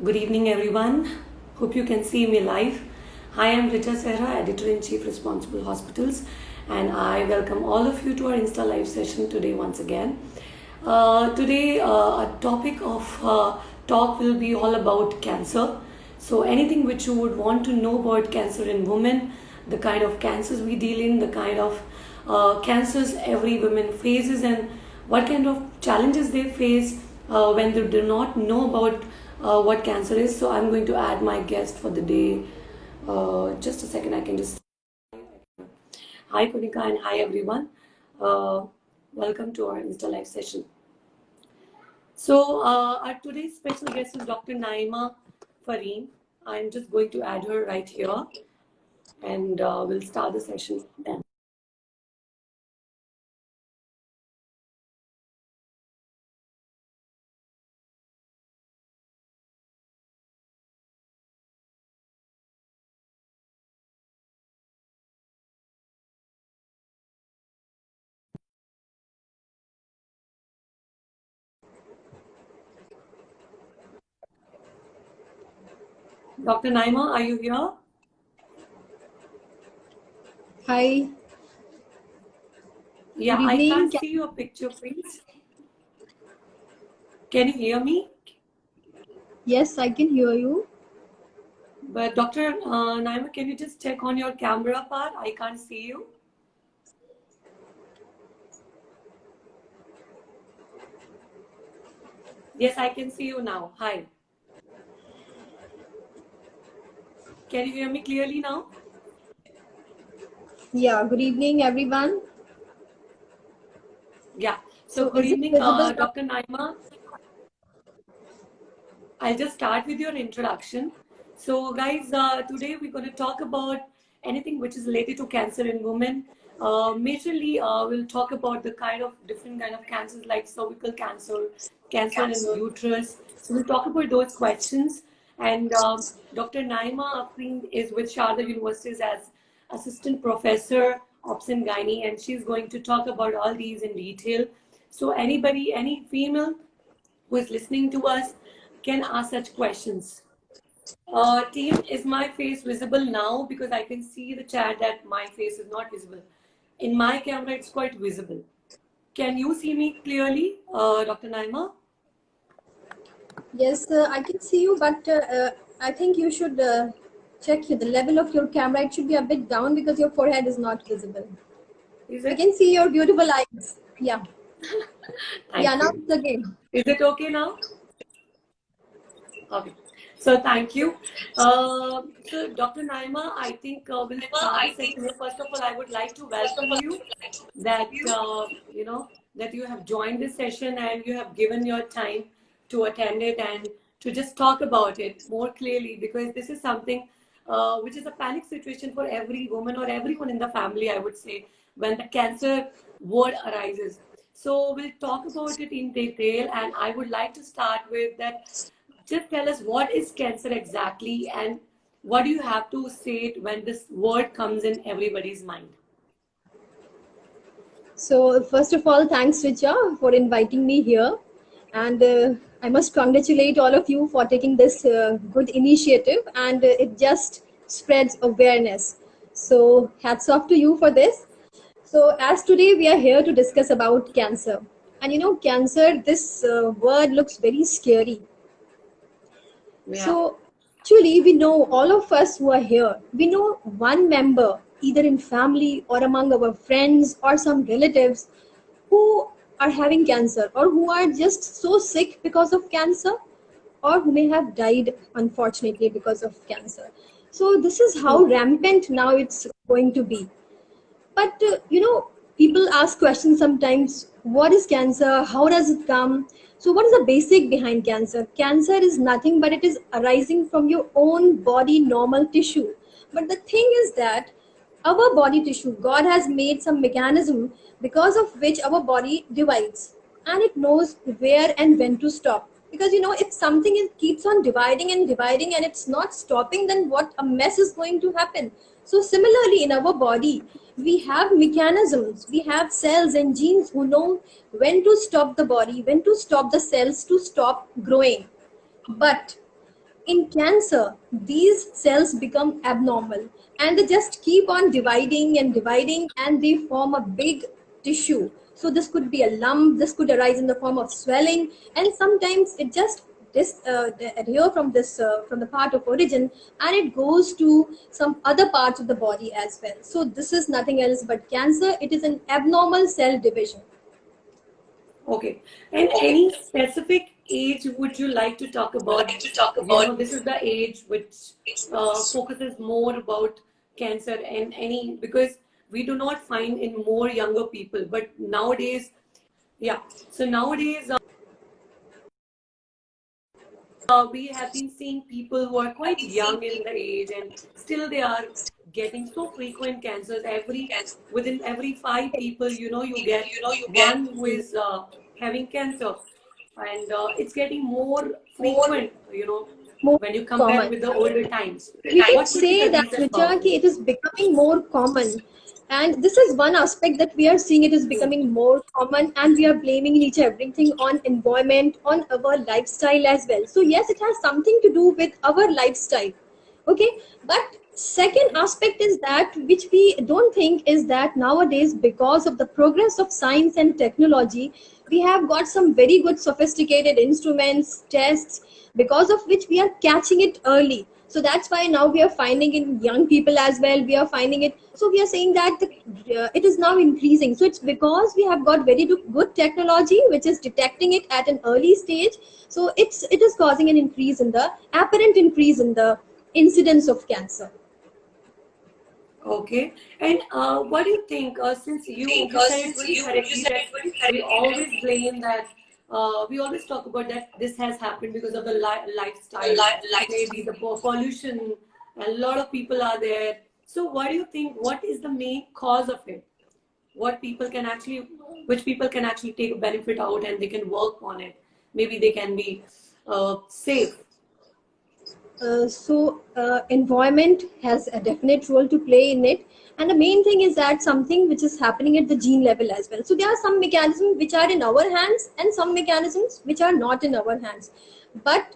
Good evening, everyone. Hope you can see me live. Hi, I'm Richa Sehra, Editor-in-Chief Responsible Hospitals, and I welcome all of you to our Insta Live session today once again. Today, a topic of talk will be all about cancer. So, anything which you would want to know about cancer in women, the kind of cancers we deal in, the kind of cancers every woman faces, and what kind of challenges they face when they do not know about what cancer is. So I'm going to add my guest for the day. Just a second, I can just. Hi, Kunika, and hi, everyone. Uh, Welcome to our Insta Live session. So, our today's special guest is Dr. Naima Fareen. I'm just going to add her right here, and we'll start the session then. Dr. Naima, are you here? Hi, Yeah, good I evening. can't see your picture, please. Can you hear me? Yes, I can hear you. But Dr. Naima, can you just check on your camera part? I can't see you. Yes, I can see you now. Hi. Can you hear me clearly now? Yeah, good evening, everyone. Yeah. So So, good is it evening, visible now? Dr. Naima. I'll just start with your introduction. So, guys, today we're going to talk about anything which is related to cancer in women. Majorly, we'll talk about the kind of different kind of cancers like cervical cancer, cancer in uterus. So, we'll talk about those questions. And Dr. Naima Afreen is with Sharda University as assistant professor, Obs and Gynae, and she's going to talk about all these in detail. So, anybody, any female who is listening to us can ask such questions. Team, is my face visible now? Because I can see the chat that my face is not visible. In my camera, it's quite visible. Can you see me clearly, Dr. Naima? Yes, I can see you, but I think you should check the level of your camera. It should be a bit down because your forehead is not visible. Is I it? can see your beautiful eyes. Yeah, yeah, Thank now you. it's again. Is it okay now? Okay. So thank you. So Dr. Naima, I think we'll start the session here. First of all, I would like to welcome you that that you have joined this session and you have given your time to attend it and to just talk about it more clearly, because this is something which is a panic situation for every woman or everyone in the family, I would say, when the cancer word arises. So we'll talk about it in detail, and I would like to start with that. Just tell us, what is cancer exactly, and what do you have to say when this word comes in everybody's mind? So, first of all, thanks, Richa, for inviting me here. And I must congratulate all of you for taking this good initiative, and it just spreads awareness. So, hats off to you for this. So, as today we are here to discuss about cancer. And cancer, this word looks very scary. Yeah. So, actually, we know all of us who are here, we know one member, either in family or among our friends or some relatives, who are having cancer or who are just so sick because of cancer or who may have died unfortunately because of cancer. So, this is how True. rampant now it's going to be. But people ask questions sometimes. What is cancer? How does it come? So, what is the basic behind cancer? Cancer is nothing but it is arising from your own body normal tissue. But the thing is that our body tissue, God has made some mechanism because of which our body divides, and it knows where and when to stop. Because if something keeps on dividing and dividing and it's not stopping, then what a mess is going to happen. So similarly, in our body, we have mechanisms, we have cells and genes who know when to stop the body, when to stop the cells to stop growing. But in cancer, these cells become abnormal and they just keep on dividing and dividing and they form a big tissue. So this could be a lump, this could arise in the form of swelling, and sometimes it just adhere from this from the part of origin and it goes to some other parts of the body as well. So this is nothing else but cancer. It is an abnormal cell division. Okay. And any specific age would you like to talk about? This is the age which focuses more about cancer and any, because we do not find in more younger people, but nowadays, yeah. So nowadays, we have been seeing people who are quite young in the age and still they are getting so frequent cancers. Within every 5 people, you get one who is having cancer, and it's getting more frequent, More when you compare common. with the older times. We can What could be say the that, reason Richa, about ki it? it is becoming more common. And this is one aspect that we are seeing it is becoming more common, and we are blaming each everything on environment, on our lifestyle as well. So yes, it has something to do with our lifestyle. Okay, but second aspect is that which we don't think is that nowadays, because of the progress of science and technology, we have got some very good sophisticated instruments, tests, because of which we are catching it early. So that's why now we are finding in young people as well, we are finding it. So we are saying that it is now increasing. So it's because we have got very good technology which is detecting it at an early stage. So it is causing an increase in the apparent increase in the incidence of cancer. Okay. And what do you think? Since you said it very correctly that we always blame that, we always talk about that this has happened because of the lifestyle, maybe the pollution, a lot of people are there. So what do you think? What is the main cause of it? Which people can actually take a benefit out and they can work on it. Maybe they can be safe. Environment has a definite role to play in it, and the main thing is that something which is happening at the gene level as well. So there are some mechanisms which are in our hands and some mechanisms which are not in our hands. But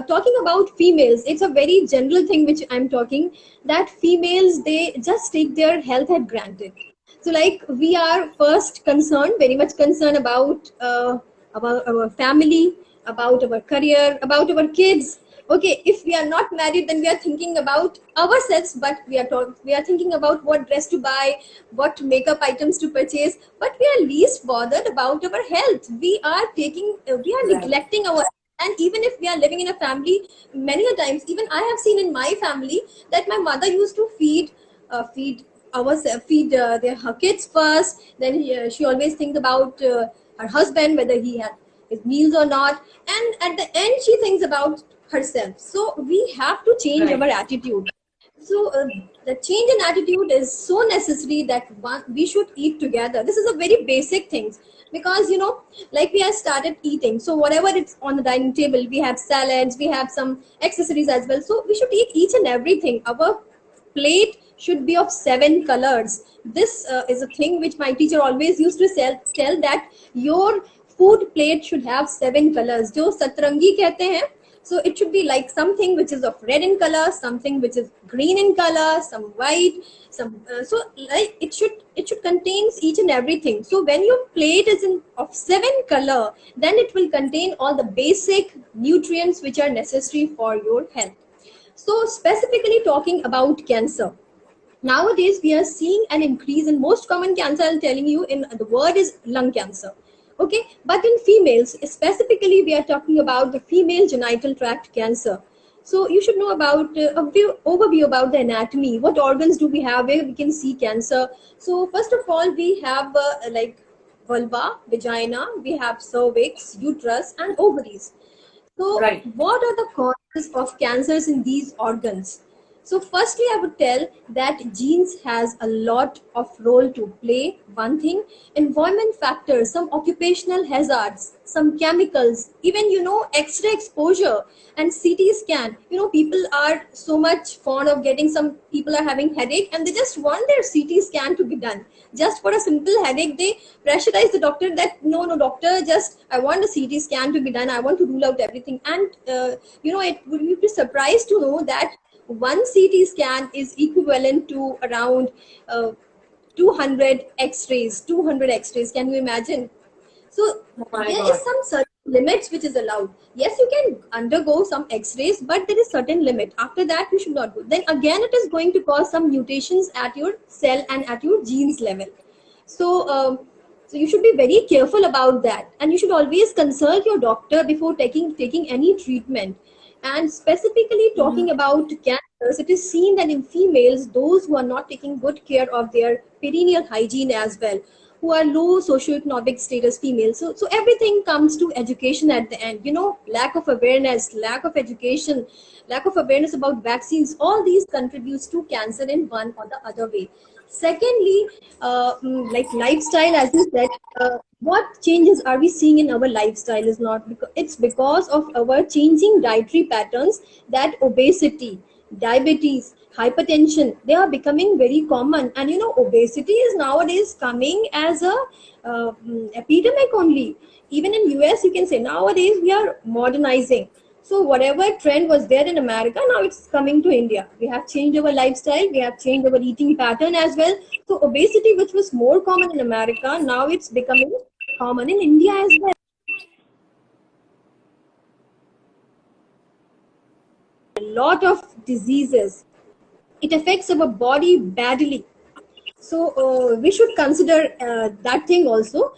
talking about females, it's a very general thing which I'm talking, that females, they just take their health at granted. So like we are first concerned, very much concerned about our family, about our career, about our kids. Okay, if we are not married, then we are thinking about ourselves, but we are thinking about what dress to buy, what makeup items to purchase, but we are least bothered about our health. We are Right. neglecting our. And even if we are living in a family, many a times, even I have seen in my family that my mother used to feed her kids first. Then she always thinks about her husband, whether he had his meals or not, and at the end she thinks about herself. So we have to change our Right. attitude. So the change in attitude is so necessary that we should eat together. This is a very basic thing, because like we have started eating, so whatever it's on the dining table, we have salads, we have some accessories as well. So we should eat each and everything. Our plate should be of 7 colors. This is a thing which my teacher always used to tell, that your food plate should have 7 colors, jo satrangi kehte hain. So it should be like something which is of red in color, something which is green in color, some white, some so like it should contains each and everything. So when your plate is in of 7 color, then it will contain all the basic nutrients which are necessary for your health. So specifically talking about cancer, nowadays we are seeing an increase in most common cancer. I'm telling you, in the word is lung cancer. Okay, but in females specifically, we are talking about the female genital tract cancer. So you should know about overview about the anatomy. What organs do we have where we can see cancer? So first of all, we have like vulva, vagina, we have cervix, uterus, and ovaries. So Right. what are the causes of cancers in these organs? So firstly, I would tell that genes has a lot of role to play. One thing, environment factors, some occupational hazards, some chemicals, even X-ray exposure and CT scan. People are so much fond of getting. Some people are having headache and they just want their CT scan to be done. Just for a simple headache, they pressurize the doctor that no doctor, just I want a CT scan to be done. I want to rule out everything. And it would be surprised to know that one CT scan is equivalent to around 200 X-rays. 200 X-rays. Can you imagine? So Oh my there is God. some certain limits which is allowed. Yes, you can undergo some X-rays, but there is certain limit. After that, you should not go. Then again, it is going to cause some mutations at your cell and at your genes level. So, so you should be very careful about that, and you should always consult your doctor before taking any treatment. And specifically talking about cancers, it is seen that in females, those who are not taking good care of their perineal hygiene as well, who are low socioeconomic status females. So everything comes to education at the end. Lack of awareness, lack of education, lack of awareness about vaccines. All these contributes to cancer in one or the other way. Secondly, like lifestyle, as you said, what changes are we seeing in our lifestyle is not because it's because of our changing dietary patterns that obesity, diabetes, hypertension, they are becoming very common. And obesity is nowadays coming as a epidemic only. Even in US, you can say nowadays we are modernizing. So whatever trend was there in America, now it's coming to India. We have changed our lifestyle, we have changed our eating pattern as well. So obesity, which was more common in America, now it's becoming common in India as well. A lot of diseases. It affects our body badly. So we should consider that thing also.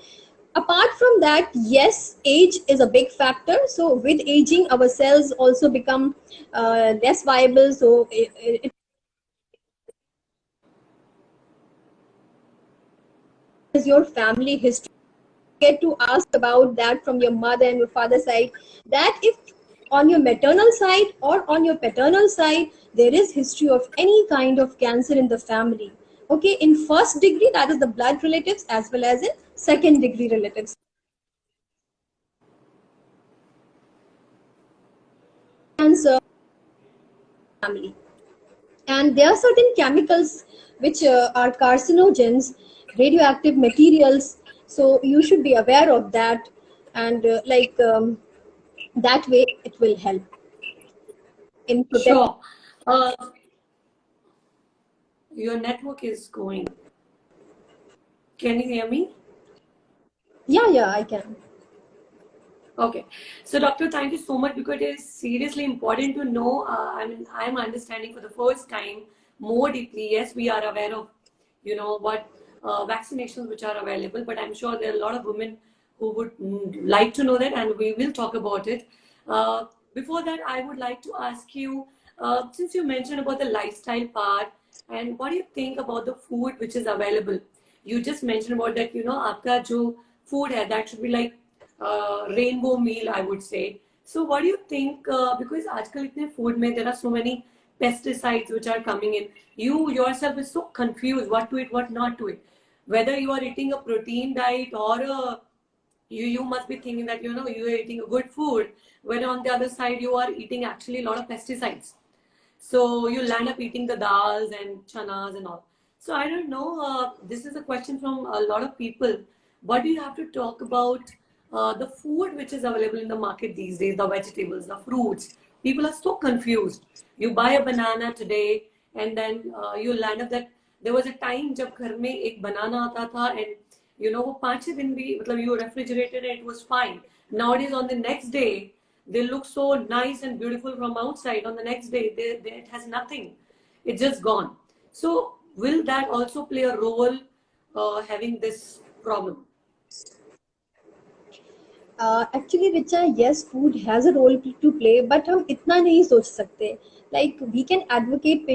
Apart from that, yes, age is a big factor. So with aging, our cells also become less viable. So it is your family history. Get to ask about that from your mother and your father side, that if on your maternal side or on your paternal side there is history of any kind of cancer in the family. Okay, in first degree, that is the blood relatives, as well as in second degree relatives, cancer family. And there are certain chemicals which are carcinogens, radioactive materials. So you should be aware of that. And that way it will help in protecting. Sure. Uh, your network is going. Can you hear me? Yeah, I can. Okay. So, doctor, thank you so much because it is seriously important to know. I'm understanding for the first time more deeply. Yes, we are aware of, what vaccinations which are available, but I'm sure there are a lot of women who would like to know that, and we will talk about it. Uh, Before that, I would like to ask you, since you mentioned about the lifestyle part, and what do you think about the food which is available? You just mentioned about that, आपका जो food है, that should be like rainbow meal, I would say. So, what do you think? Because आजकल इतने food में there are so many pesticides which are coming in. You yourself is so confused what to eat, what not to eat. Whether you are eating a protein diet or you must be thinking that you are eating a good food, when on the other side you are eating actually a lot of pesticides. So you land up eating the dals and chanas and all. So I don't know. This is a question from a lot of people. What do you have to talk about the food which is available in the market these days, the vegetables, the fruits? People are so confused. You buy a banana today, and then you land up that there was a time जब घर में एक banana आता था, and वो 5-6 दिन भी मतलब you refrigerated and it was fine. Nowadays on the next day they look so nice and beautiful from outside. On the next day, it has nothing. It's just gone. So, will that also play a role having this problem? Actually, Richa, yes, food has a role to play, but हम इतना नहीं सोच सकते. Like we can advocate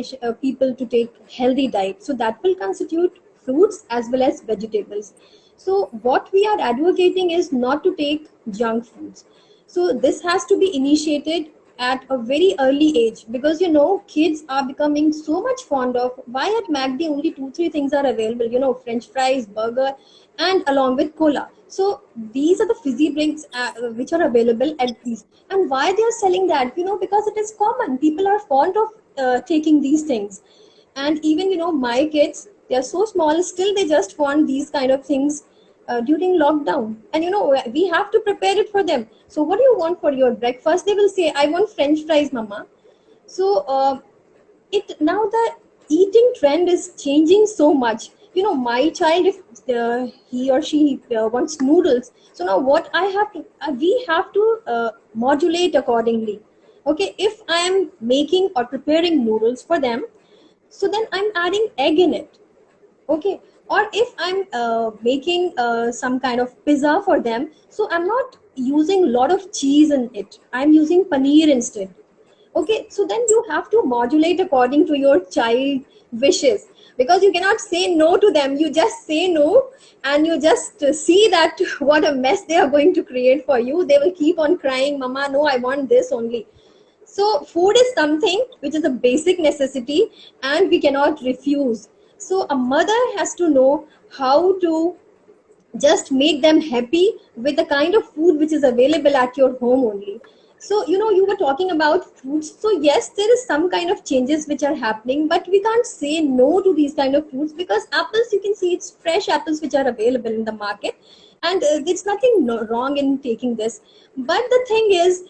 people to take healthy diet, so that will constitute fruits as well as vegetables. So what we are advocating is not to take junk foods. So this has to be initiated at a very early age, because kids are becoming so much fond of, why at McD only two three things are available, French fries, burger, and along with cola. So these are the fizzy drinks which are available at these. And why they are selling that? Because it is common, people are fond of taking these things. And even my kids, they are so small, still they just want these kind of things during lockdown. And we have to prepare it for them. So what do you want for your breakfast? They will say, I want French fries, mama. So it now the eating trend is changing so much. My child, if he or she wants noodles, so now what I have to we have to modulate accordingly. Okay, if I am making or preparing noodles for them, so then I'm adding egg in it. Okay, or if I'm making some kind of pizza for them, so I'm not using a lot of cheese in it, I'm using paneer instead. Okay, so then you have to modulate according to your child wishes, because you cannot say no to them. You just say no, and you just see that what a mess they are going to create for you. They will keep on crying, mama, no, I want this only. So food is something which is a basic necessity, and we cannot refuse. So a mother has to know how to just make them happy with the kind of food which is available at your home only. So you were talking about fruits. So yes, there is some kind of changes which are happening, but we can't say no to these kind of fruits, because apples, you can see it's fresh apples which are available in the market, and there's nothing wrong in taking this. But the thing is,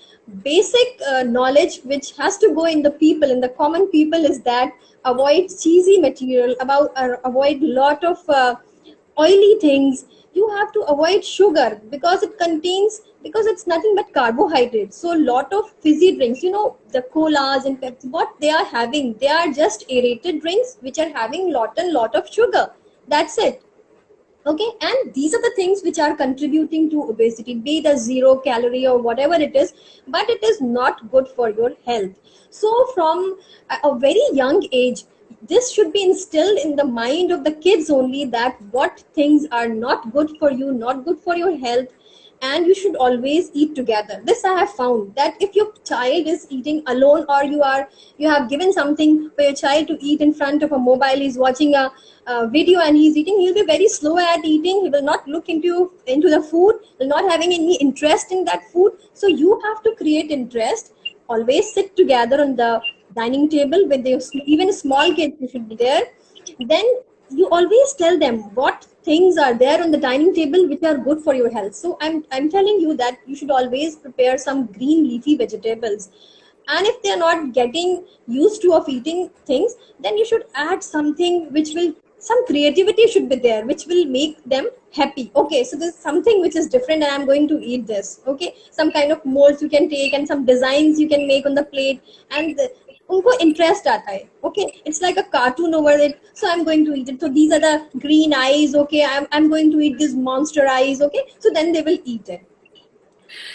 basic knowledge which has to go in the people, in the common people, is that avoid cheesy material, about avoid lot of oily things. You have to avoid sugar, because it contains, because it's nothing but carbohydrates. So lot of fizzy drinks, the colas and Pepsi, what they are having, they are just aerated drinks which are having lot and lot of sugar. That's it. Okay, and these are the things which are contributing to obesity, be it a zero calorie or whatever it is, but it is not good for your health. So from a very young age, this should be instilled in the mind of the kids only, that what things are not good for you, not good for your health, and you should always eat together. This I have found, that if your child is eating alone, or you have given something for your child to eat in front of a mobile, he's watching a video and he's eating, he'll be very slow at eating, he will not look into the food, will not having any interest in that food. So you have to create interest, always sit together on the dining table with the, even small kids, you should be there. Then you always tell them what things are there on the dining table which are good for your health. So I'm telling you that you should always prepare some green leafy vegetables. And if they're not getting used to of eating things, then you should add something which will, some creativity should be there which will make them happy. Okay, so there's something which is different and I'm going to eat this. Okay, some kind of molds you can take and some designs you can make on the plate, and उनको interest आता है. Okay, it's like a cartoon over it, so I'm going to eat it. So these are the green eyes. Okay, I'm going to eat these monster eyes. Okay, so then they will eat it.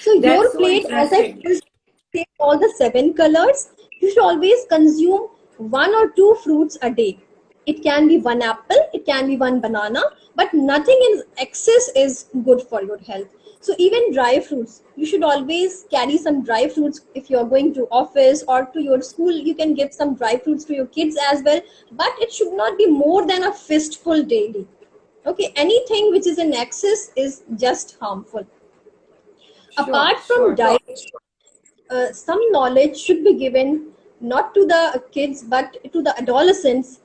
So your That's so plate, as I interesting. say, all the 7 colors, you should always consume 1 or 2 fruits a day. It can be 1 apple, it can be 1 banana, but nothing in excess is good for your health. So even dry fruits, you should always carry some dry fruits. If you're going to office or to your school, you can give some dry fruits to your kids as well, but it should not be more than a fistful daily. Okay, anything which is in excess is just harmful. Sure, Apart from sure. diet, some knowledge should be given, not to the kids but to the adolescents,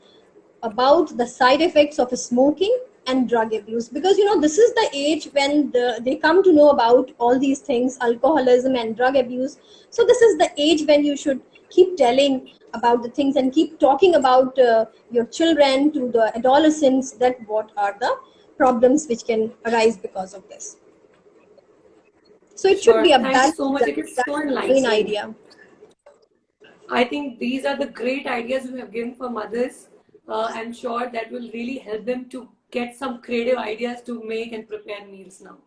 about the side effects of smoking and drug abuse, because this is the age when they come to know about all these things, alcoholism and drug abuse. So this is the age when you should keep telling about the things and keep talking about your children, to the adolescents, that what are the problems which can arise because of this. So it should be Sure. a Thank you balance. so much. It is so That's the main enlightening. idea. I think these are the great ideas you have given for mothers. I'm sure that will really help them to get some creative ideas to make and prepare meals now.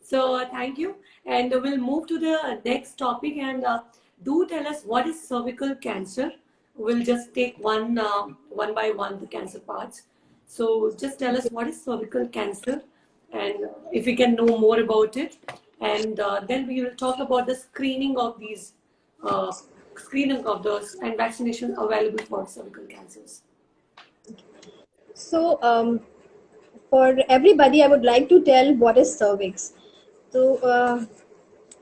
So thank you, and we'll move to the next topic. And do tell us, what is cervical cancer? We'll just take one by one the cancer parts. So just tell us, what is cervical cancer, and if we can know more about it, and then we will talk about the screening of these uh, screening of those and vaccination available for cervical cancers? So, for everybody, I would like to tell what is cervix. So,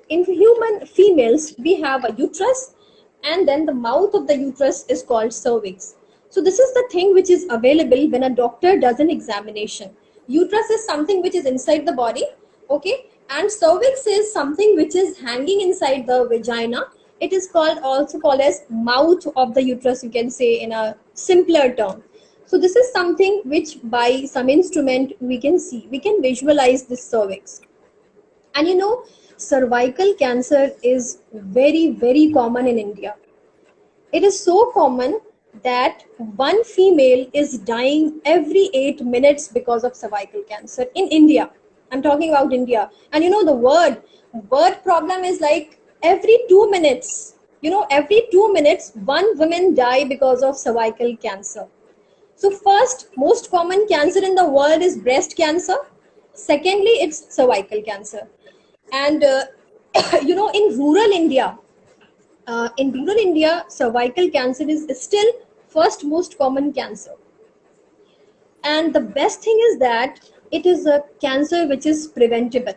in human females, we have a uterus, and then the mouth of the uterus is called cervix. So, this is the thing which is available when a doctor does an examination. Uterus is something which is inside the body, okay, and cervix is something which is hanging inside the vagina. It is called also called as mouth of the uterus, you can say in a simpler term. So this is something which by some instrument we can see, we can visualize this cervix. And cervical cancer is very, very common in India. It is so common that one female is dying every 8 minutes because of cervical cancer in India. I'm talking about India. And the word problem is like every 2 minutes, every 2 minutes, one woman die because of cervical cancer. So first, most common cancer in the world is breast cancer. Secondly, it's cervical cancer. And in rural India, cervical cancer is still first most common cancer. And the best thing is that it is a cancer which is preventable.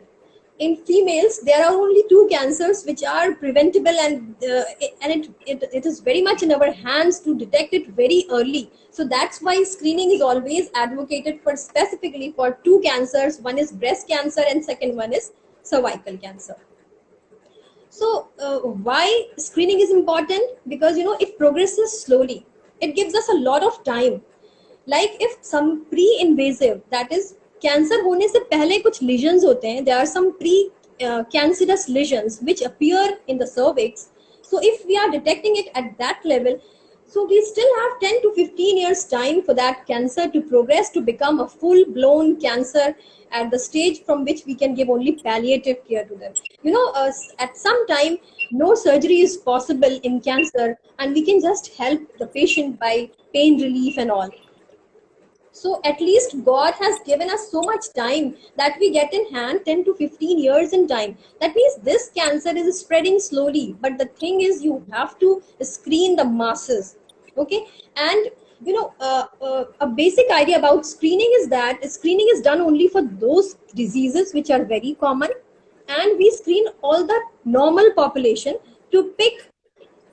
In females, there are only two cancers which are preventable, and it is very much in our hands to detect it very early. So that's why screening is always advocated for, specifically for two cancers. One is breast cancer and second one is cervical cancer. So why screening is important? Because it progresses slowly. It gives us a lot of time. Like if some pre-invasive, that is cancer होने से पहले कुछ lesions होते हैं, there are some pre-cancerous lesions which appear in the cervix. So if we are detecting it at that level, so we still have 10 to 15 years time for that cancer to progress to become a full-blown cancer at the stage from which we can give only palliative care to them. At some time, no surgery is possible in cancer, and we can just help the patient by pain relief and all. So at least God has given us so much time that we get in hand 10 to 15 years in time. That means this cancer is spreading slowly. But the thing is, you have to screen the masses. Okay. And a basic idea about screening is that screening is done only for those diseases which are very common. And we screen all the normal population to pick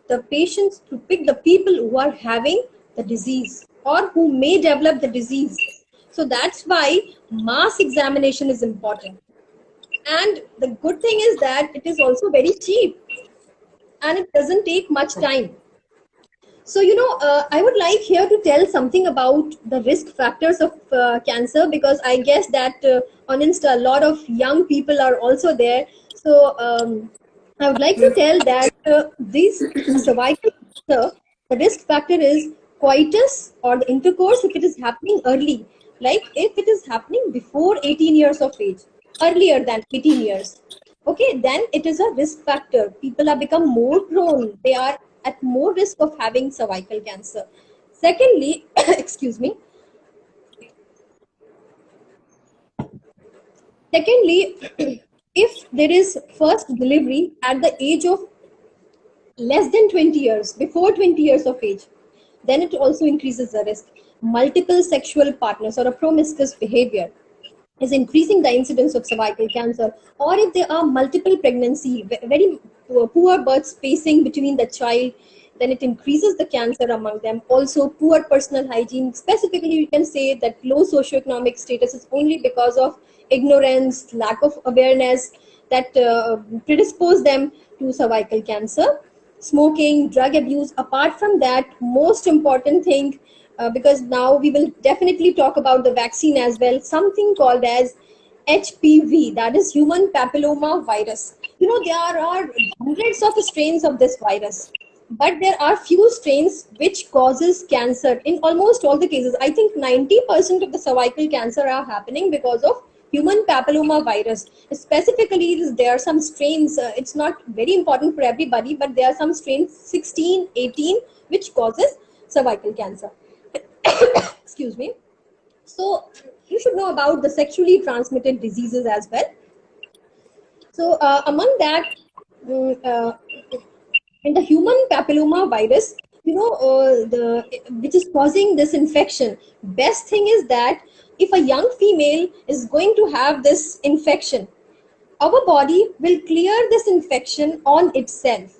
the patients, to pick the people who are having the disease or who may develop the disease. So that's why mass examination is important. And the good thing is that it is also very cheap and it doesn't take much time. So, I would like here to tell something about the risk factors of cancer, because I guess that on Insta, a lot of young people are also there. So, I would like to tell that this cervical cancer, the risk factor is coitus or the intercourse if it is happening early. Like if it is happening before 18 years of age, earlier than 18 years. Okay, then it is a risk factor. People have become more prone. They are at more risk of having cervical cancer. Secondly, excuse me. Secondly, if there is first delivery at the age of less than 20 years, before 20 years of age, then it also increases the risk. Multiple sexual partners or a promiscuous behavior is increasing the incidence of cervical cancer. Or if there are multiple pregnancy, very poor birth spacing between the child, then it increases the cancer among them. Also poor personal hygiene, specifically you can say that low socioeconomic status is only because of ignorance, lack of awareness, that predispose them to cervical cancer. Smoking, drug abuse. Apart from that, most important thing, because now we will definitely talk about the vaccine as well, something called as HPV, that is human papilloma virus. There are hundreds of strains of this virus, but there are few strains which causes cancer in almost all the cases. I think 90% of the cervical cancer are happening because of human papilloma virus. Specifically, there are some strains, it's not very important for everybody, but there are some strains 16, 18, which causes cervical cancer. Excuse me. So you should know about the sexually transmitted diseases as well. So among that, mm, uh, And the human papilloma virus, the which is causing this infection, best thing is that if a young female is going to have this infection, our body will clear this infection on itself.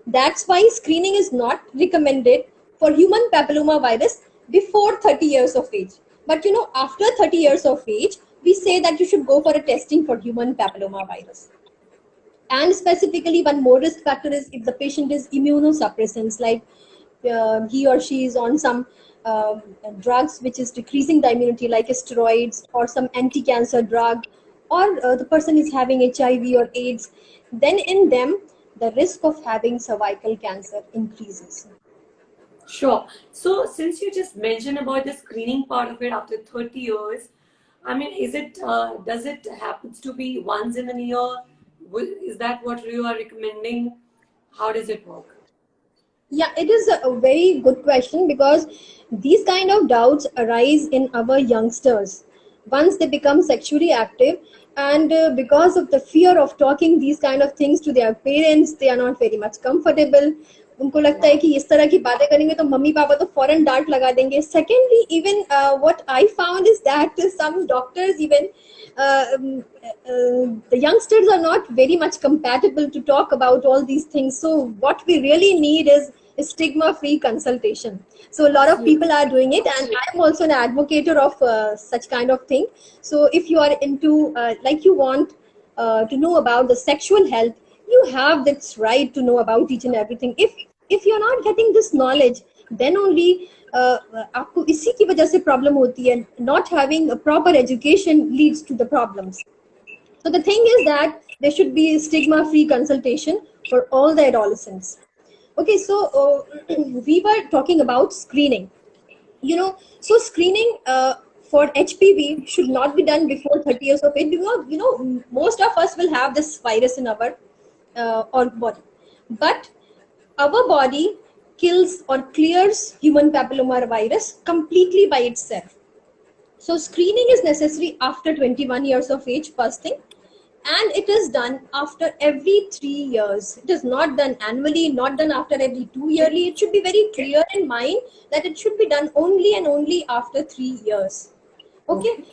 That's why screening is not recommended for human papilloma virus before 30 years of age. But after 30 years of age, we say that you should go for a testing for human papilloma virus. And specifically, one more risk factor is if the patient is immunosuppressants, like he or she is on some drugs which is decreasing the immunity, like steroids or some anti-cancer drug, or the person is having HIV or AIDS, then in them the risk of having cervical cancer increases. Sure. So since you just mentioned about the screening part of it after 30 years, I mean, is it, does it happens to be once in a year? Is that what you are recommending? How does it work? Yeah, it is a very good question, because these kind of doubts arise in our youngsters once they become sexually active, and because of the fear of talking these kind of things to their parents, they are not very much comfortable. उनको लगता है Yeah. कि इस तरह की बातें करेंगे तो मम्मी पापा तो फौरन डांट लगा देंगे. Secondly, even what I found is that some doctors even the youngsters are not very much compatible to talk about all these things. So what we really need is stigma free consultation. So a lot of people Absolutely. are doing it, and I'm also an advocate of such kind of thing. So if you are into like you want to know about the sexual health, you have this right to know about each and everything. If you're not getting this knowledge, then only आपको इसी की वजह से problem होती है. Not having a proper education leads to the problems. So the thing is that there should be stigma free consultation for all the adolescents. Okay, so we were talking about screening. So screening for HPV should not be done before 30 years of age, because most of us will have this virus in our body, but our body kills or clears human papilloma virus completely by itself. So screening is necessary after 21 years of age, first thing, and it is done after every 3 years. It is not done annually, not done after every 2 yearly. It should be very clear in mind that it should be done only and only after 3 years. Okay. Okay.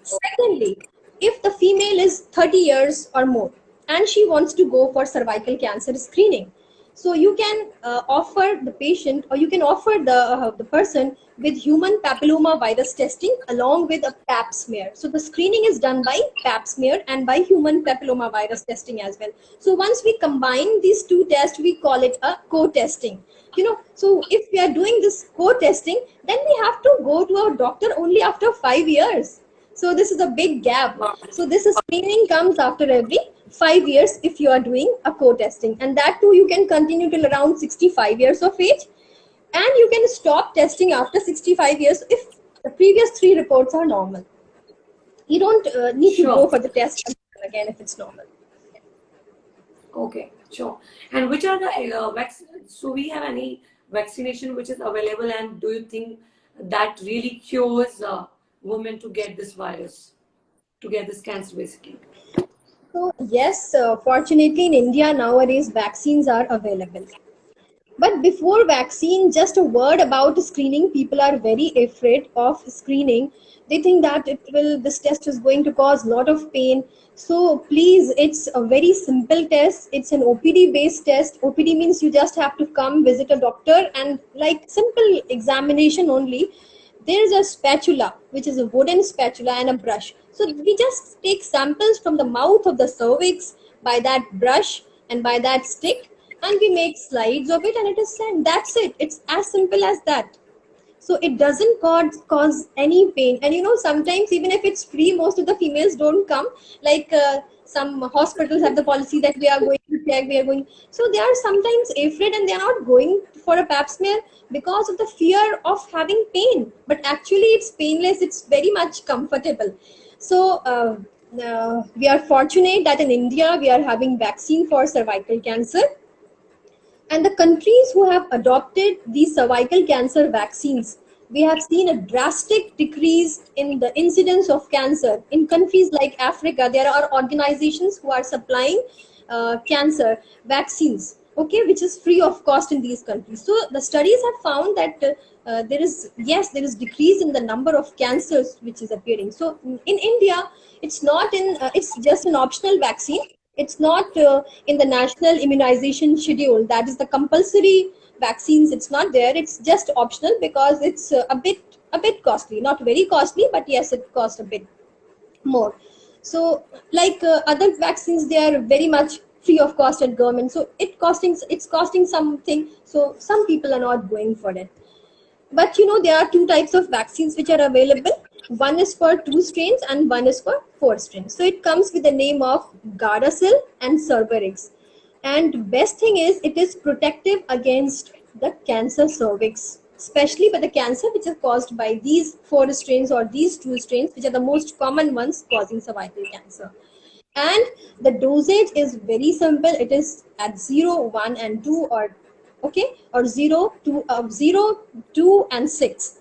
Secondly, if the female is 30 years or more and she wants to go for cervical cancer screening, so you can offer the patient, or you can offer the person with human papilloma virus testing along with a pap smear. So the screening is done by pap smear and by human papilloma virus testing as well. So once we combine these two tests, we call it a co-testing. So if we are doing this co-testing, then we have to go to our doctor only after 5 years. So this is a big gap. Wow. So this screening comes after every 5 years if you are doing a co-testing, and that too you can continue till around 65 years of age, and you can stop testing after 65 years if the previous 3 reports are normal. You don't need to go Sure. for the test again if it's normal. Okay. Sure. And which are the so we have any vaccination which is available, and do you think that really cures women to get this virus, to get this cancer basically? So yes, fortunately in India nowadays vaccines are available. But before vaccine, just a word about screening. People are very afraid of screening. They think that this test is going to cause a lot of pain. So please, it's a very simple test. It's an OPD based test. OPD means you just have to come visit a doctor and like simple examination only. There is a spatula, which is a wooden spatula, and a brush. So we just take samples from the mouth of the cervix by that brush and by that stick, and we make slides of it and it is sent. That's it. It's as simple as that. So it doesn't cause any pain. And sometimes even if it's free, most of the females don't come. Like some hospitals have the policy that we are going to check, we are going. So they are sometimes afraid and they are not going for a pap smear because of the fear of having pain. But actually it's painless. It's very much comfortable. So we are fortunate that in India we are having vaccine for cervical cancer. And the countries who have adopted these cervical cancer vaccines, we have seen a drastic decrease in the incidence of cancer. In countries like Africa, there are organizations who are supplying cancer vaccines. okay, which is free of cost in these countries. So the studies have found that there is decrease in the number of cancers which is appearing. So in India, it's just an optional vaccine. It's not in the national immunization schedule, that is the compulsory vaccines. It's not there, it's just optional because it's a bit costly, not very costly, but yes, it costs a bit more. So like other vaccines, they are very much free of cost at government, so it's costing something, so some people are not going for it. But there are two types of vaccines which are available. One is for 2 strains and one is for 4 strains. So it comes with the name of Gardasil and Cervarix. And best thing is it is protective against the cancer cervix, especially by the cancer which is caused by these 4 strains or these 2 strains, which are the most common ones causing cervical cancer. And the dosage is very simple. It is at 0, 1 and 2, or okay, or 0, 2 and 6.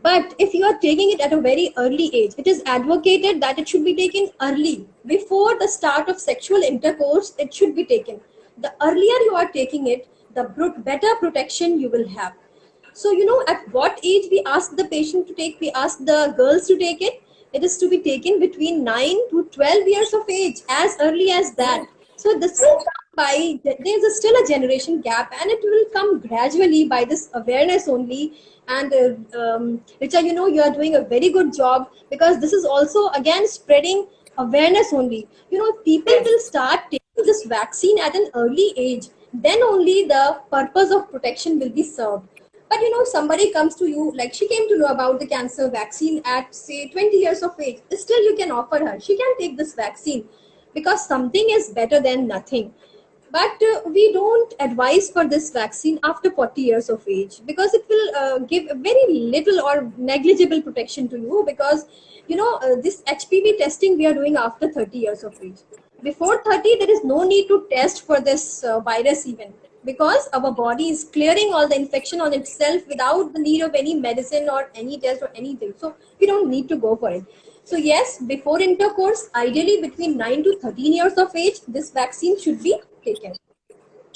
But if you are taking it at a very early age, it is advocated that it should be taken early, before the start of sexual intercourse. It should be taken. The earlier you are taking it, the better protection you will have. So, at what age we ask the patient to take, we ask the girls to take it. It is to be taken between 9 to 12 years of age, as early as that. So, this will come by, there's still a generation gap, and it will come gradually by this awareness only. And Richa, you are doing a very good job, because this is also again spreading awareness only. People Yes. will start taking this vaccine at an early age, then only the purpose of protection will be served. But somebody comes to you, like she came to know about the cancer vaccine at say 20 years of age, still you can offer her, she can take this vaccine, because something is better than nothing. But we don't advise for this vaccine after 40 years of age, because it will give very little or negligible protection to you, because this HPV testing we are doing after 30 years of age. Before 30, there is no need to test for this virus even, because our body is clearing all the infection on itself without the need of any medicine or any test or anything. So we don't need to go for it. So yes, before intercourse, ideally between 9 to 13 years of age, this vaccine should be taken.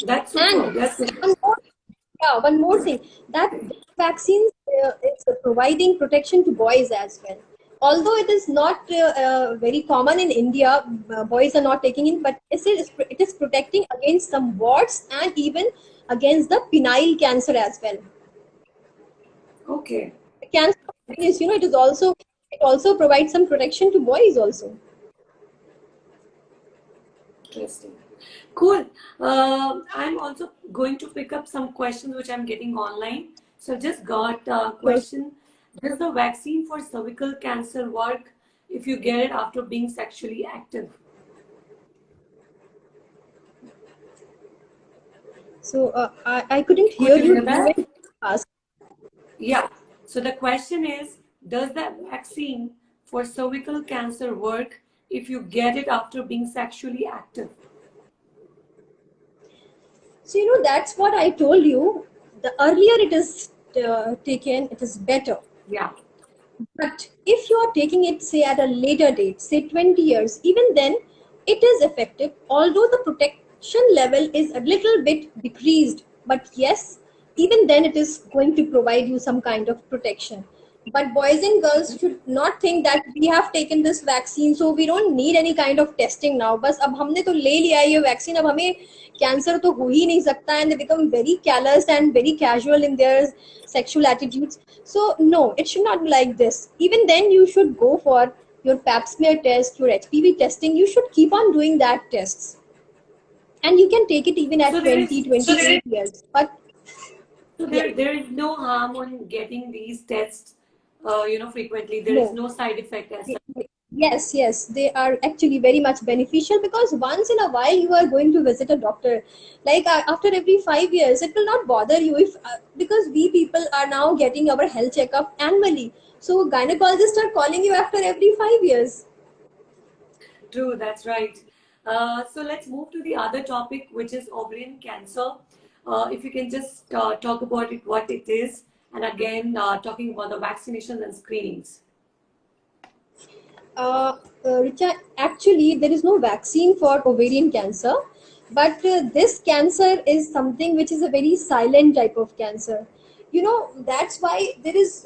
That's And super. That's super. one more thing, that vaccines it's providing protection to boys as well. Although it is not very common in India, boys are not taking it, but it is protecting against some warts and even against the penile cancer as well. Okay. The cancer is, it also provides some protection to boys also. Interesting. Cool. I'm also going to pick up some questions which I'm getting online. So just got a Sure. question. Does the vaccine for cervical cancer work if you get it after being sexually active? So I couldn't Could hear you you hear that? even ask. Yeah. So the question is, does the vaccine for cervical cancer work if you get it after being sexually active? So that's what I told you. The earlier it is taken, it is better. Yeah. But if you are taking it, say, at a later date, say 20 years, even then it is effective, although the protection level is a little bit decreased. But yes, even then it is going to provide you some kind of protection. But boys and girls should not think that we have taken this vaccine, so we don't need any kind of testing now. बस अब हमने तो ले लिया है ये vaccine, अब हमें कैंसर तो हो ही नहीं सकता, and they become very callous and very casual in their sexual attitudes. So no, it should not be like this. Even then, you should go for your Pap smear test, your HPV testing. You should keep on doing that tests, and you can take it even at So there 20, is 28 years. But So yeah, there is no harm on getting these tests, frequently. There is no. no side effect as such. Yes, they are actually very much beneficial, because once in a while you are going to visit a doctor. Like after every 5 years, it will not bother you if because we people are now getting our health checkup annually. So gynecologists are calling you after every 5 years. True, that's right. So let's move to the other topic, which is ovarian cancer. If you can just talk about it, what it is, and again talking about the vaccinations and screenings. Richa, actually, there is no vaccine for ovarian cancer. But this cancer is something which is a very silent type of cancer. That's why there is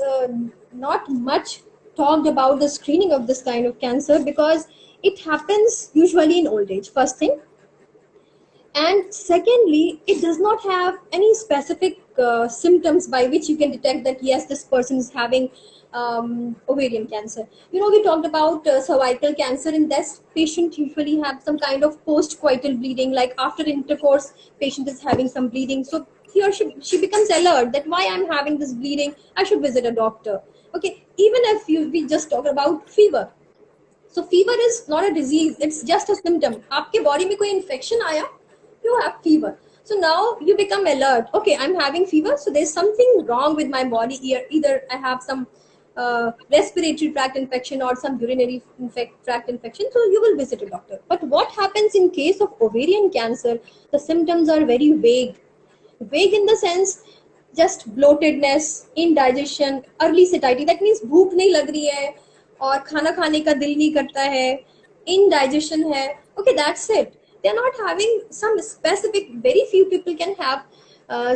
not much talked about the screening of this kind of cancer, because it happens usually in old age, first thing. And secondly, it does not have any specific symptoms by which you can detect that yes, this person is having ovarian cancer. We talked about cervical cancer. In this, patient usually have some kind of post-coital bleeding, like after intercourse patient is having some bleeding, so he or she becomes alert that why I'm having this bleeding, I should visit a doctor. Okay, even if we just talk about fever. So fever is not a disease, it's just a symptom. आपके body में कोई infection आया, you have fever. So now you become alert. Okay, I'm having fever, so there's something wrong with my body. Either I have some respiratory tract infection or some urinary tract infection. So you will visit a doctor. But what happens in case of ovarian cancer? The symptoms are very vague. Vague in the sense, just bloatedness, indigestion, early satiety. That means भूख नहीं लग रही है और खाना खाने का दिल नहीं करता है, indigestion है. Okay, that's it. They're not having some specific. Very few people can have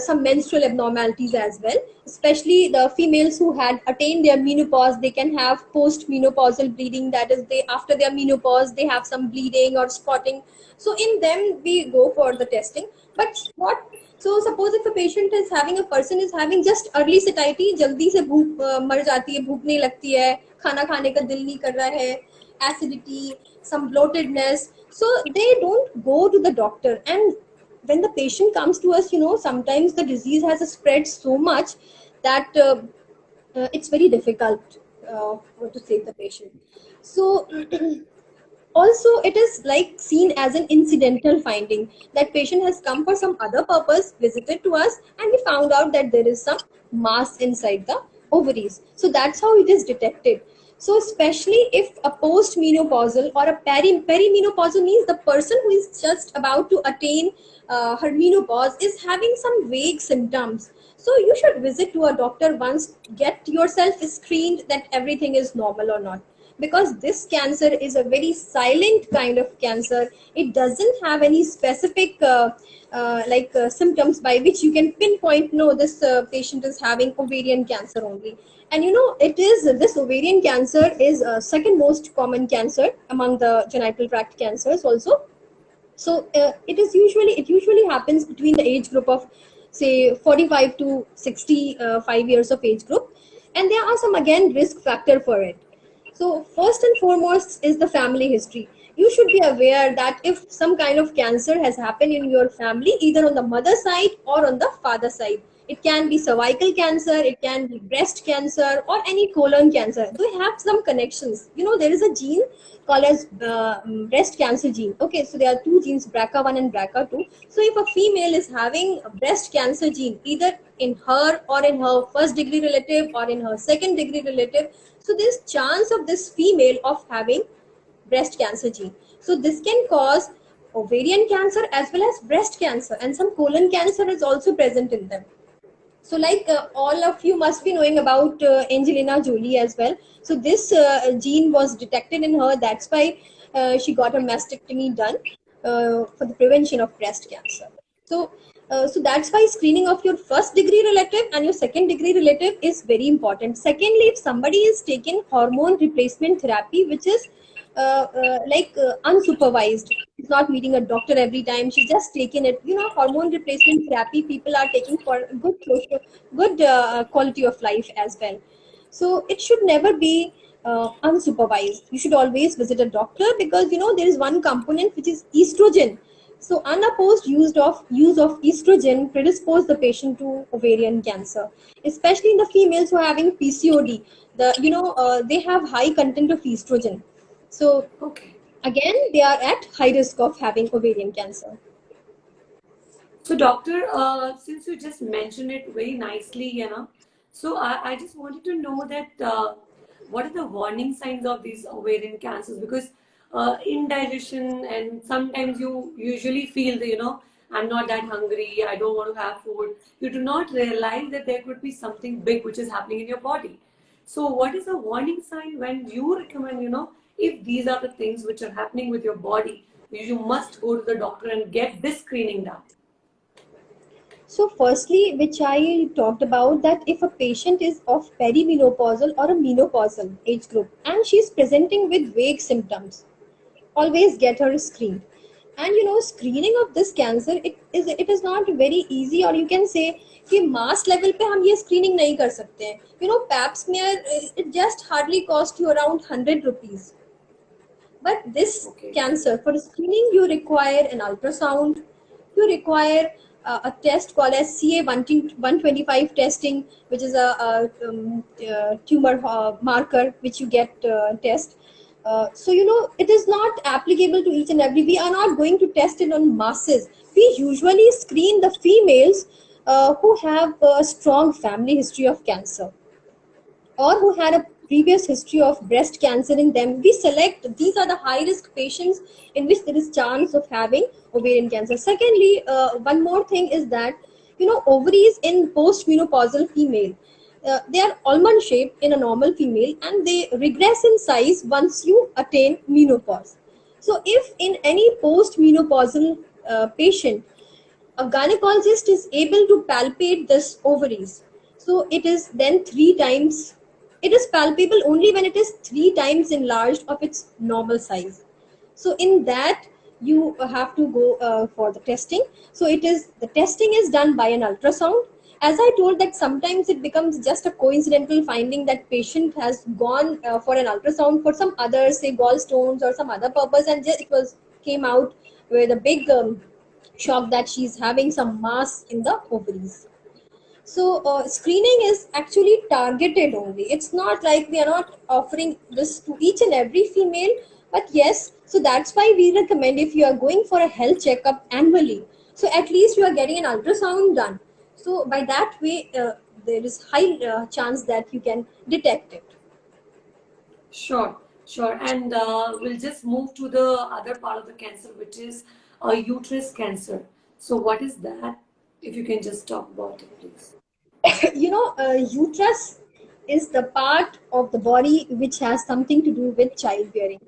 some menstrual abnormalities as well. Especially the females who had attained their menopause, they can have post-menopausal bleeding. That is, they after their menopause they have some bleeding or spotting. So in them we go for the testing. But what? So suppose if a patient is having, a person is having just early satiety, जल्दी से भूख मर जाती है, भूख नहीं लगती है, खाना खाने का दिल नहीं कर रहा है, acidity, some bloatedness, so they don't go to the doctor. And when the patient comes to us, sometimes the disease has spread so much that it's very difficult to save the patient. So also it is like seen as an incidental finding, that patient has come for some other purpose, visited to us, and we found out that there is some mass inside the ovaries. So that's how it is detected. So especially if a post-menopausal or a perimenopausal, means the person who is just about to attain her menopause is having some vague symptoms. So you should visit to a doctor once, get yourself screened that everything is normal or not, because this cancer is a very silent kind of cancer. It doesn't have any specific symptoms by which you can pinpoint, no, this patient is having ovarian cancer only. And it is, this ovarian cancer is second most common cancer among the genital tract cancers also. So it usually happens between the age group of say 45 to 65 years of age group. And there are some again risk factor for it. So first and foremost is the family history. You should be aware that if some kind of cancer has happened in your family, either on the mother side or on the father side, it can be cervical cancer, it can be breast cancer, or any colon cancer. They have some connections. There is a gene called as breast cancer gene. Okay, so there are two genes, BRCA1 and BRCA2. So if a female is having a breast cancer gene, either in her or in her first degree relative or in her second degree relative, so there's chance of this female of having breast cancer gene. So this can cause ovarian cancer as well as breast cancer, and some colon cancer is also present in them. So like all of you must be knowing about Angelina Jolie as well. So this gene was detected in her. That's why she got a mastectomy done for the prevention of breast cancer. So that's why screening of your first degree relative and your second degree relative is very important. Secondly, if somebody is taking hormone replacement therapy, which is unsupervised, she's not meeting a doctor every time, she's just taking it. Hormone replacement therapy people are taking for good quality of life as well. So it should never be unsupervised. You should always visit a doctor, because there is one component which is estrogen. So unopposed use of estrogen predispose the patient to ovarian cancer, especially in the females who are having PCOD. They have high content of estrogen. So Okay. again, they are at high risk of having ovarian cancer. So, doctor, since you just mentioned it very nicely, so I just wanted to know that what are the warning signs of these ovarian cancers? Because indigestion, and sometimes you usually feel that, I'm not that hungry, I don't want to have food. You do not realize that there could be something big which is happening in your body. So, what is a warning sign when you recommend, if these are the things which are happening with your body? you must go to the doctor and get this screening done? So, firstly, which I talked about, that if a patient is of perimenopausal or a menopausal age group and she's presenting with vague symptoms, always get her screened. And screening of this cancer, it is not very easy, or you can say कि mass level पे हम ये screening नहीं कर सकते हैं. Pap smear, it just hardly cost you around 100 rupees. But this Okay. cancer, for screening, you require an ultrasound, you require a test called as CA125 testing, which is a tumor marker which you get test. So it is not applicable to each and every. We are not going to test it on masses. We usually screen the females who have a strong family history of cancer, or who had a previous history of breast cancer in them. We select, these are the high risk patients in which there is chance of having ovarian cancer. Secondly, one more thing is that ovaries in postmenopausal female, they are almond shaped in a normal female, and they regress in size once you attain menopause. So if in any postmenopausal patient, a gynecologist is able to palpate this ovaries, so it is then three times, it is palpable only when it is three times enlarged of its normal size. So in that, you have to go for the testing. So the testing is done by an ultrasound. As I told, that sometimes it becomes just a coincidental finding that patient has gone for an ultrasound for some other, say gallstones or some other purpose, and just it was came out with a big shock that she's having some mass in the ovaries. So screening is actually targeted only. It's not like we are not offering this to each and every female, but yes, so that's why we recommend, if you are going for a health checkup annually, so at least you are getting an ultrasound done. So by that way, there is high chance that you can detect it. Sure, sure. And we'll just move to the other part of the cancer, which is uterus cancer. So, what is that? If you can just talk about it, please. Uterus is the part of the body which has something to do with childbearing.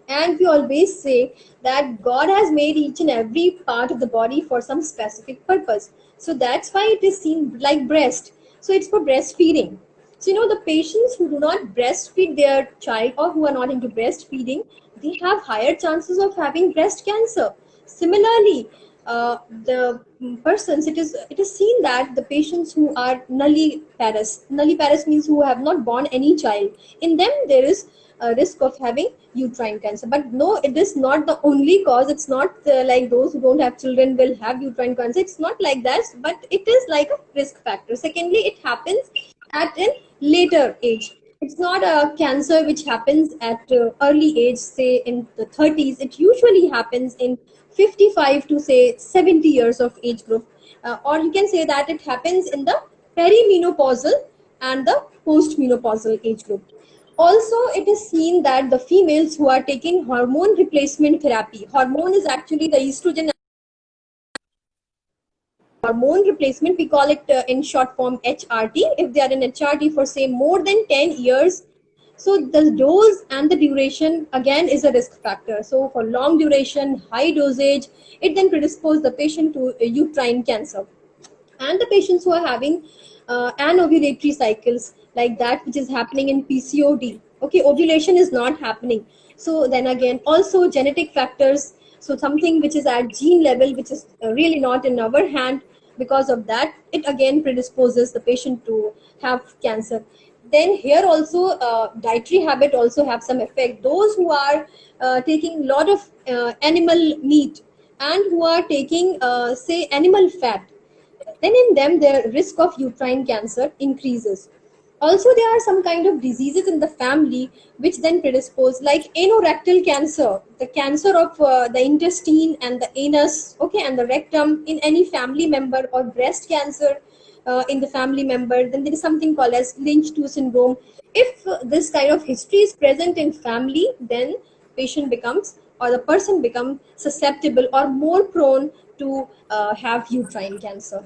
And we always say that God has made each and every part of the body for some specific purpose. So that's why it is seen like breast. So it's for breastfeeding. So, the patients who do not breastfeed their child, or who are not into breastfeeding, they have higher chances of having breast cancer. Similarly, the persons, it is seen that the patients who are nulliparous means who have not born any child, in them there is a risk of having uterine cancer. But no, it is not the only cause. It's not like those who don't have children will have uterine cancer. It's not like that, but it is like a risk factor. Secondly, it happens at a later age. It's not a cancer which happens at early age, say in the 30s. It usually happens in 55 to say 70 years of age group. Or you can say that it happens in the perimenopausal and the postmenopausal age group. Also, it is seen that the females who are taking hormone replacement therapy, hormone is actually the estrogen hormone replacement, we call it in short form HRT. If they are in HRT for say more than 10 years, so the dose and the duration again is a risk factor. So for long duration, high dosage, it then predisposes the patient to uterine cancer. And the patients who are having anovulatory cycles, like that which is happening in PCOD, okay, ovulation is not happening. So then again, also genetic factors, so something which is at gene level, which is really not in our hand, because of that, it again predisposes the patient to have cancer. Then here also, dietary habit also have some effect. Those who are taking lot of animal meat, and who are taking say animal fat, then in them the risk of uterine cancer increases. Also, there are some kind of diseases in the family which then predispose, like anorectal cancer, the cancer of the intestine and the anus, okay, and the rectum in any family member, or breast cancer in the family member. Then there is something called as Lynch 2 syndrome. If this kind of history is present in family, then patient becomes, or the person becomes susceptible or more prone to have uterine cancer.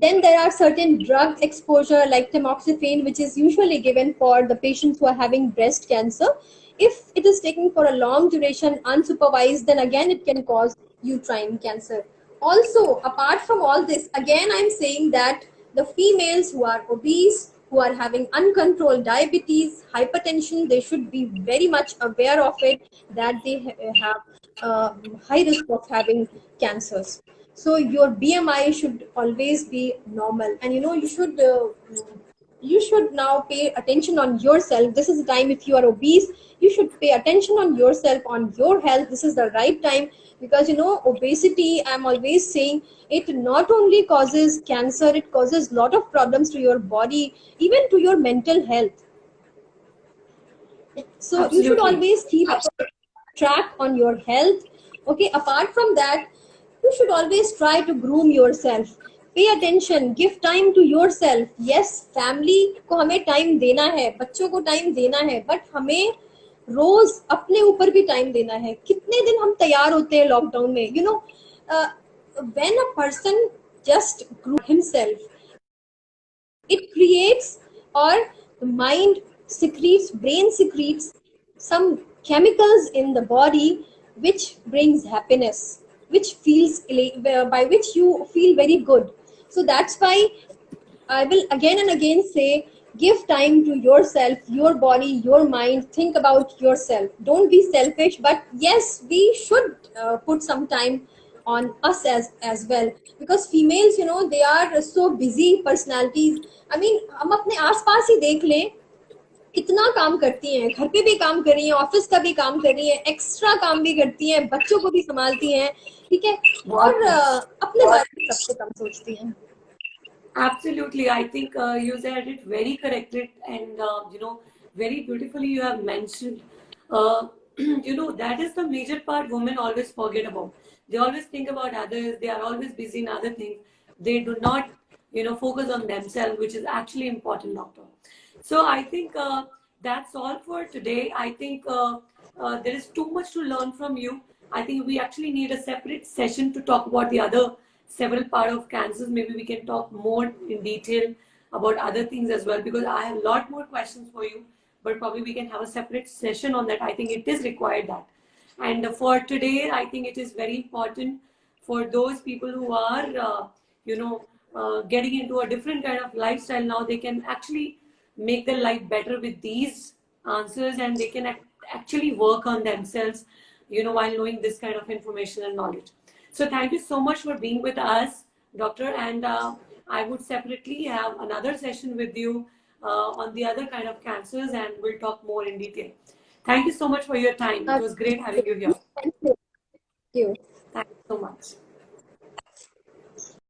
Then there are certain drug exposure like tamoxifen, which is usually given for the patients who are having breast cancer. If it is taken for a long duration, unsupervised, then again it can cause uterine cancer. Also, apart from all this, again I'm saying that the females who are obese, who are having uncontrolled diabetes, hypertension, they should be very much aware of it, that they have high risk of having cancers. So your BMI should always be normal, and you should now pay attention on yourself. This is the time. If you are obese, you should pay attention on yourself, on your health. This is the right time, because obesity, I'm always saying, it not only causes cancer, it causes lot of problems to your body, even to your mental health. So you should Absolutely. always keep track on your health. Okay, apart from that, you should always try to groom yourself. Pay attention, give time to yourself. Yes, family को हमें time देना है, बच्चों को time देना है, but हमें रोज अपने ऊपर भी टाइम देना है. कितने दिन हम तैयार होते हैं लॉकडाउन में, when a person just groom himself, it creates, or the mind secretes, brain secretes some chemicals in the body which brings happiness, which by which you feel very good. So that's why I will again and again say, give time to yourself, your body, your mind. Think about yourself. Don't be selfish, but yes, we should put some time on us as well, because females, they are so busy personalities. I mean, हम अपने आसपास ही देख लें, कितना काम करती हैं, घर पे भी काम कर रही हैं, ऑफिस का भी काम कर रही हैं, एक्स्ट्रा काम भी करती हैं, बच्चों को भी संभालती हैं, ठीक है, और अपने बारे में सबसे कम सोचती हैं. Absolutely. I think you said it very correctly, and very beautifully you have mentioned. That is the major part women always forget about. They always think about others. They are always busy in other things. They do not, focus on themselves, which is actually important, doctor. So I think that's all for today. I think there is too much to learn from you. I think we actually need a separate session to talk about the other several part of cancers. Maybe we can talk more in detail about other things as well, because I have a lot more questions for you, but probably we can have a separate session on that. I think it is required that. And for today, I think it is very important for those people who are, getting into a different kind of lifestyle now. They can actually make their life better with these answers, and they can actually work on themselves, while knowing this kind of information and knowledge. So thank you so much for being with us, doctor. And I would separately have another session with you on the other kind of cancers, and we'll talk more in detail. Thank you so much for your time. It was great having you here. Thank you. Thank you so much.